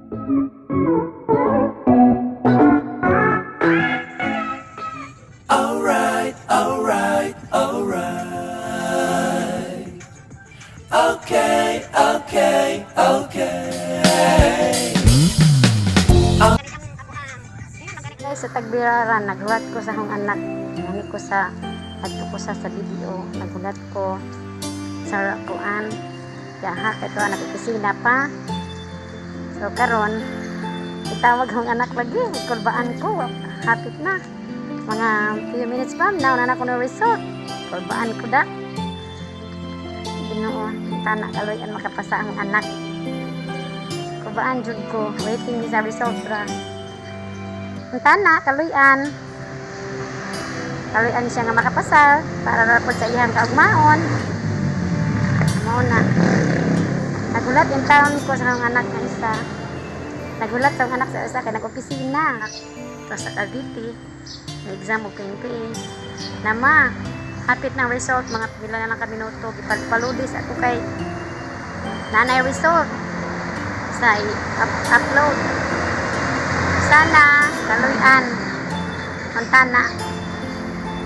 Alright, alright, alright. Okay, okay, okay. Guys, sa tagbiraran, nagulat ko sa akong anak. Nani ko sa, adto ko sa video. Nagulat ko sa rapuan. Kaya ito anak opisina pa. So karon, itawag akong anak lagi. Kulbaan ko, hapit na. Mga few minutes pa, nauna na ko na resort. Kulbaan ko da. Ginoo, tanak kaloyan makapasa ang anak. Kulbaan jud ko, waiting sa result ra. Ang tanak kaloyan. Kaloyan siya nga makapasal para rapod sa iyang kaugmaon. Mao na. Nagulat yung taon ko sa akong anak nga isa. Nagulat sa akong anak sa isa kay nag-opisina. Tapos sa Cavite, may exam o PNPA. Nama, hapit ng result, mga pila na lang kami minuto. Ipaludis ako kay nanay result sa upload. Sana, kaloyan, montana.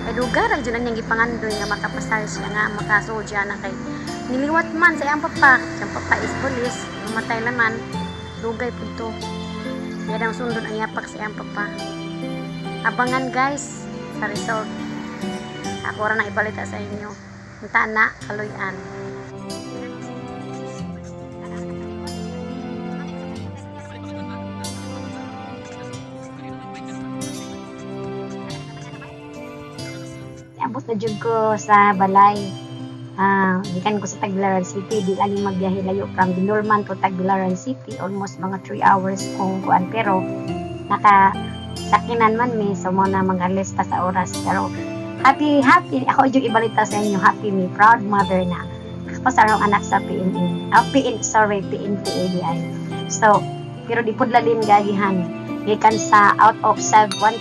Kay lugar, ay dyan niyang gipangandoy nga makapasal siya nga, makasodya na kay niliwat man sa iyang papa. Siyang papa is police, namatay naman, lugay po ito. Yan ang sundon ang yapak sa iyang papa. Abangan guys sa result. Ako rin na ibalita sa inyo. Montana, kaloyan. Abot na jud ko sa balay. Gikan ko sa Tagbilaran City, di aling magbiyahe layo from Binorman to Tagbilaran City, almost mga 3 hours kung kuan, pero naka sakinan man mi, so mo na mag-alis pa sa oras. Pero happy ako jud ibalita sa inyo, happy me, proud mother na nakapasar ang anak sa PNPA di ay. So pero di pud lalim gagihan, gikan sa out of 17,000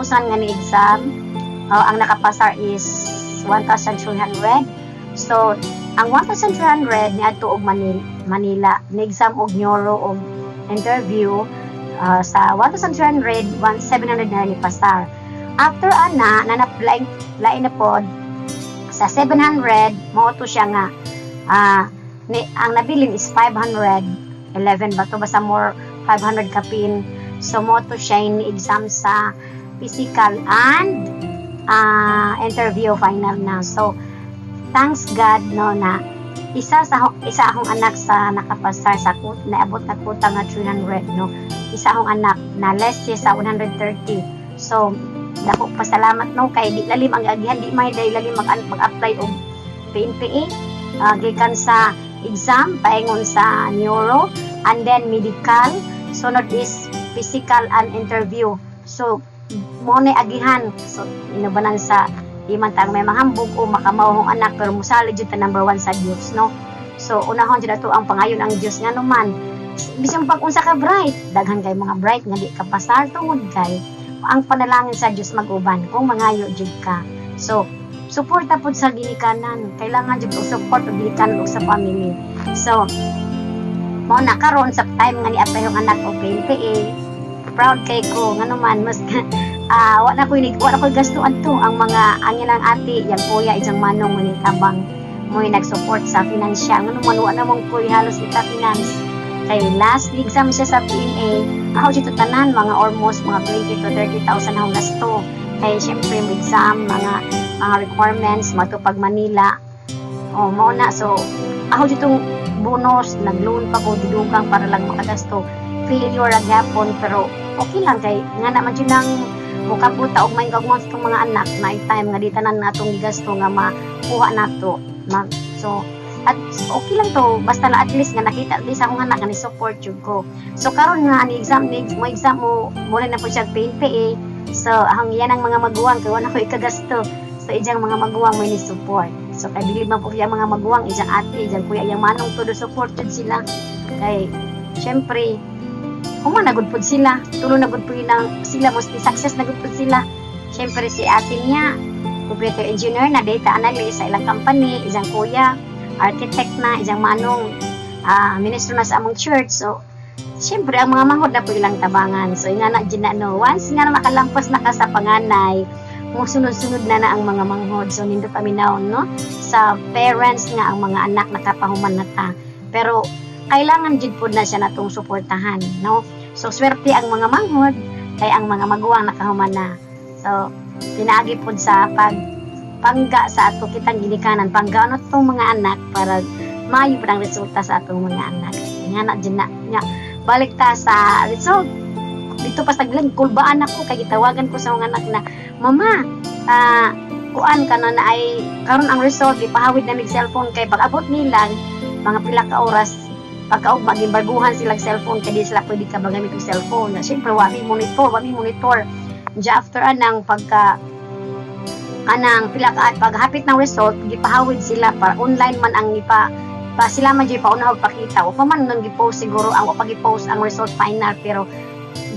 nga ni exam, ang nakapasar is 1,300. So ang 1,300 niadto og Manila ni exam og neuro og interview. Sa 1,300, 1,700 na ni pasar. After ana nanap-lain na pod sa 700, mo to siya nga ang nabilin is 511 ba to, basta more 500 kapin. So mo to siya ni exam sa physical and interview final na. So thanks God no na isa akong anak sa nakapasar sa naabot na kuta nga 300 no. Isa akong anak na less siya sa 130. So dako pasalamat no kay di lalim ang agihan, di may dai lalim mag-apply og PNPA. Gikan sa exam paingon sa neuro and then medical, sunod is physical and interview. So mo na agihan, so inubanan sa di man tang may mahambog o makamawhong anak, pero musalig jud ta number 1 sa Dios no. So unahon jud ato ang pangayon ang Dios nga naman bisang pag unsa ka bright, daghan kay mga bright nga di ka pasar tungod kay ang panalangin sa Dios maguban kung mangayo jud ka. So suporta pud sa ginikanan, kailangan jud og support og ginikanan og sa family. So mo na karon sa time nga ni-apply yung anak og PNPA, proud kay ko nga naman mas wala ko gastuan to ang mga angilang ate, yang kuya, isang manong manitabang mo nag-support sa financial nga naman wala namang kuy halos ita finance. Kay last exam siya sa PNA, ako dito tanan mga almost mga 20 to 30,000 ang gasto. Kay syempre may exam, mga requirements matupag Manila. Mao na, so ako dito bonus, nag-loan pa ko didugang para lang makagasto. Failure ra gyapon, pero okay lang kay nga naman jud nang mukabuta og may gagmon sa mga anak na time nga di tanan natong gigasto nga makuha nato. So at okay lang to, basta la at least nga nakita at least akong anak nga ni support jud ko. So karon nga ni exam mo muna na po siya PNPA. So ang yan ang mga maguwang kay wala ko ikagasto. So ijang mga maguwang may ni support. So kay bilib man po siya mga maguwang, ijang ate, ijang kuya, iyang manong todo support jud sila. Kay syempre human na gud pud sila, tulo na gud pud sila, mostly success na gud pud sila. Syempre si ate niya computer engineer na, data analyst sa ilang company, ijang kuya architect na, ijang manong ministro na sa among church. So siyempre ang mga manghod na po ilang tabangan. So nga na dyan no, once nga na makalampas na ka sa panganay, musunod-sunod na ang mga manghod. So nindo kami naon no sa parents nga ang mga anak nakapahuman na ta. Pero kailangan jud po na siya natong suportahan no. So swerte ang mga manghod kay ang mga maguwang nakahuman na. So pinaagi po sa pangga sa ato kitang ginikanan, panggaon tong mga anak para maayo pa ang resulta sa atong mga anak. Nga na dyan na nga balik ta sa result dito pa sa taglan kulbaan ako kay gitawagan ko sa mga anak na mama kuan ka na ay karon ang result ipahawid na mig cellphone kay pag abot nila mga pila ka oras pagkaog magimbarguhan silang cellphone kay di sila pwede ka magamit og cellphone na syempre wa mi monitor ja after anang pagka anang pila ka paghapit ng result gipahawid sila para online man ang pa sila man dyan pauna pakita o pa man nang gipost siguro ang pag-post ang result final pero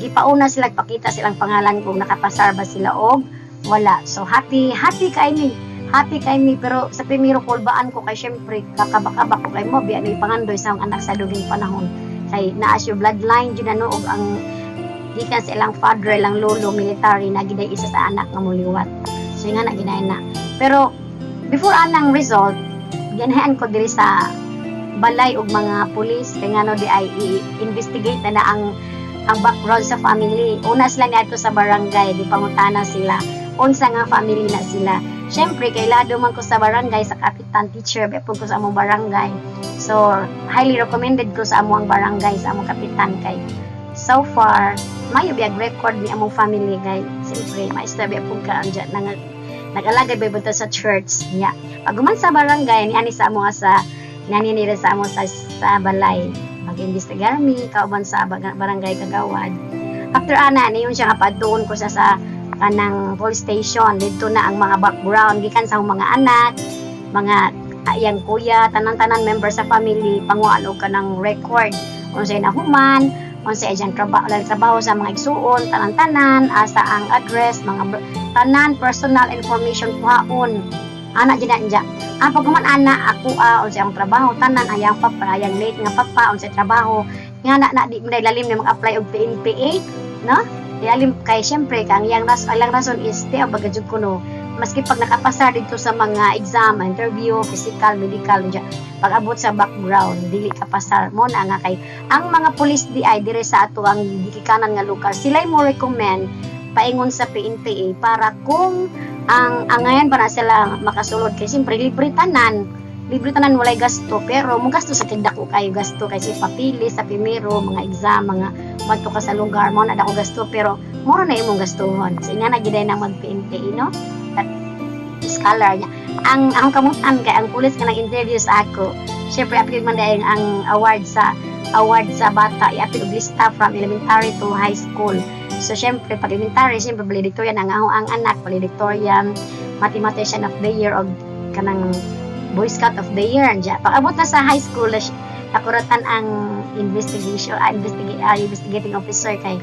gipauna sila pakita silang pangalan kung nakapasar ba sila o wala. So happy kay mi pero sa primero kulbaan ko kay syempre kakabaka ko kay mo biya ni pangandoy sa anak sa duging panahon kay naas yung bloodline dyan ano og ang gikan sa ilang father ilang lolo military na giday isa sa anak nga muliwat. So nga na ginay na pero before anang result ganahan ko diri sa balay og mga pulis kay ngano di ay i-investigate na ang background sa family. Una sila niadto sa barangay, di pangutana sila unsa nga family na sila. Syempre kay lado man ko sa barangay sa kapitan teacher bepod ko sa among barangay. So highly recommended ko sa among barangay sa among kapitan kay so far mayo biag record ni among family kay syempre maistra bepod ka anja nag-alagay bebod sa church niya. Pag guman sa barangay ni ani sa among sa naninira sa amo sa balay mag-investigar mi kauban sa barangay Kagawad. After ana niyon siya nga padtuon ko sa kanang police station dito na ang mga background gikan sa mga anak mga ayang kuya tanan-tanan member sa family pangualo ka ng record unsay nahuman unsay iyang trabaho sa mga igsuon tanan-tanan asa ang address mga tanan personal information kuhaon anak dyan pag kuman ana ako unsay ang trabaho tanan ayang papa ayang late nga papa unsay trabaho nga na di mo lalim na mag-apply og PNPA no lalim kay syempre kang yang alang rason is te bagajud kuno maski pag nakapasar dito sa mga exam interview physical medical dyan pag abot sa background dili ka pasar mo na nga kay ang mga police di ay dire sa ato ang ginikanan nga lugar sila mo recommend paingon sa PNPA para kung ang ngayon para sila makasulod kay siyempre libre tanan walay gasto pero mo gasto sa dako kayo gasto kay si papili sa primero mga exam mga madto ka sa lugar mo na dako gasto pero mura na imong gastuhon so nga na giday nang mag PNPA no at scholar niya ang kamutan kay ang pulis nga nag-interview sa ako siyempre apil man dahil ang award sa bata i-apil og lista from elementary to high school. So, syempre, pag elementary, syempre, valedictorian ang anak, valedictorian, mathematician of the year, o kanang Boy Scout of the year. Pag abot na sa high school, nakuratan ang investigating officer kay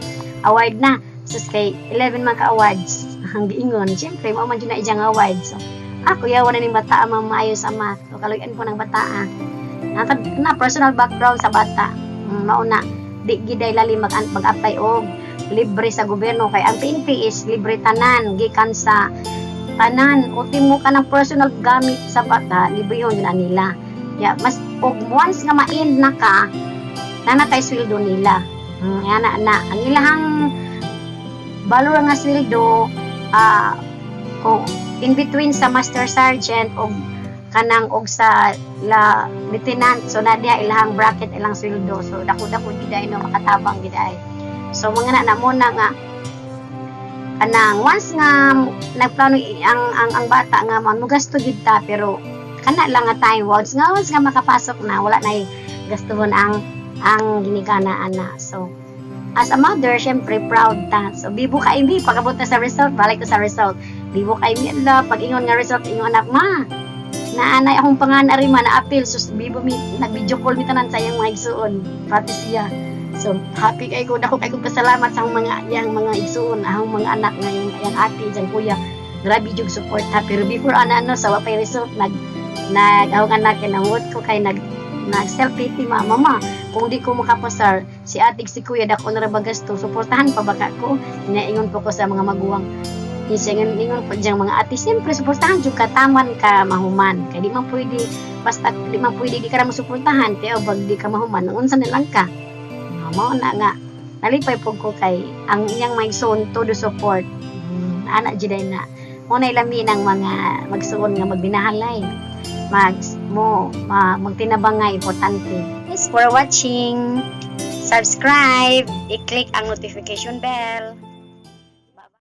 award na. So, kay 11 man ka-awards, ang giingon. Syempre, mo man dyan na ijang award. So, ako, yawan na ni bata, maayos sa math. So, kaluyan po ng bata, na personal background sa bata. Mauna, di giday lalim mag-apply og libre sa gobyerno kay ang PNP is libre tanan gikan sa tanan ultimo ka ng personal gamit sa bata libre yun na nila mas og once nga ma-end na ka na kay sweldo nila yan na ang ilahang balor nga sweldo kung in between sa master sergeant og kanang og sa lieutenant so na diha ilahang bracket ilang sweldo so dako-dako giday no makatabang giday. So mga na muna nga kanang once nga nagplano ang bata nga mo gasto gid ta pero kana lang nga time once nga makapasok na wala na gastuhon ang ginikana ana. So as a mother syempre proud ta. So bibo ka imi pagabot na sa result balik ko sa result. Bibo ka imi la pag ingon nga result ingon anak ma naanay akong panganari man na appeal so bibo mi nag-video call mi tanan sa iyang mga igsuon pati siya. So happy kay ko dako kay ko pasalamat sa mga igsuon ang mga anak ngayon ayang ate jan kuya grabe jud support ha pero before ano sa wapay result nag anak kinamot ko kay nag-self-pity mama, kung di ko makapasar, si atig si kuya dako na ra ba gasto, suportahan pa baka ko, inaingon po ko sa mga maguwang. Ingon po diyang mga ate, siyempre suportahan jud ka, taman ka mahuman, kaya di man pwede, basta di man pwede di ka ra masuportahan, kaya bag di ka mahuman, unsa na lang ka. Mao na nga, nalipay po ko kay, ang iyang may son, todo support, anak juday na, muna ilami ng mga magsuon nga magbinahalay, magtinabang nga importante. Thanks for watching. Subscribe, i-click ang notification bell.